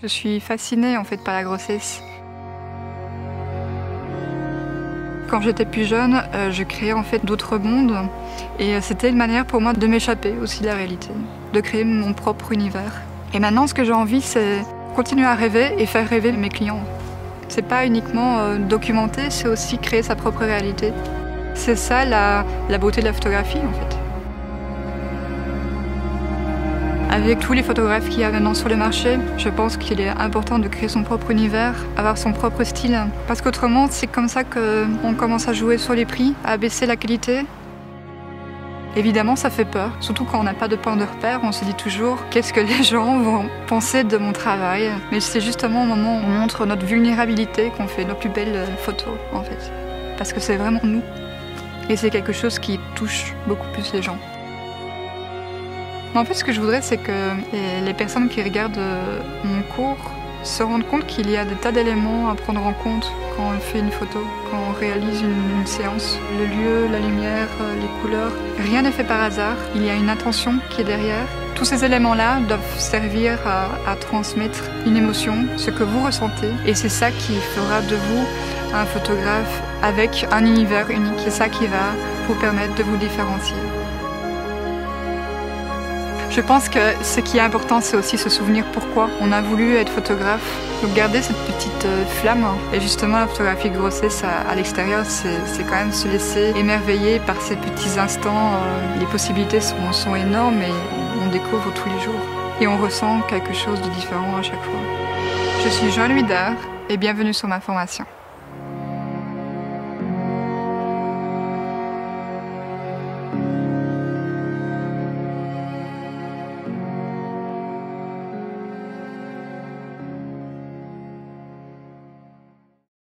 Je suis fascinée en fait par la grossesse. Quand j'étais plus jeune, je créais en fait d'autres mondes et c'était une manière pour moi de m'échapper aussi de la réalité, de créer mon propre univers. Et maintenant, ce que j'ai envie, c'est continuer à rêver et faire rêver mes clients. C'est pas uniquement documenter, c'est aussi créer sa propre réalité. C'est ça la beauté de la photographie en fait. Avec tous les photographes qu'il y a maintenant sur le marché, je pense qu'il est important de créer son propre univers, avoir son propre style. Parce qu'autrement, c'est comme ça qu'on commence à jouer sur les prix, à baisser la qualité. Évidemment, ça fait peur, surtout quand on n'a pas de point de repère. On se dit toujours qu'est-ce que les gens vont penser de mon travail. Mais c'est justement au moment où on montre notre vulnérabilité qu'on fait nos plus belles photos, en fait. Parce que c'est vraiment nous. Et c'est quelque chose qui touche beaucoup plus les gens. En fait, ce que je voudrais, c'est que les personnes qui regardent mon cours se rendent compte qu'il y a des tas d'éléments à prendre en compte quand on fait une photo, quand on réalise une séance. Le lieu, la lumière, les couleurs, rien n'est fait par hasard. Il y a une intention qui est derrière. Tous ces éléments-là doivent servir à transmettre une émotion, ce que vous ressentez. Et c'est ça qui fera de vous un photographe avec un univers unique. C'est ça qui va vous permettre de vous différencier. Je pense que ce qui est important, c'est aussi se souvenir pourquoi on a voulu être photographe. Donc garder cette petite flamme. Et justement, la photographie de grossesse à l'extérieur, c'est quand même se laisser émerveiller par ces petits instants. Les possibilités sont énormes et on découvre tous les jours. Et on ressent quelque chose de différent à chaque fois. Je suis Joanne Huidard et bienvenue sur ma formation.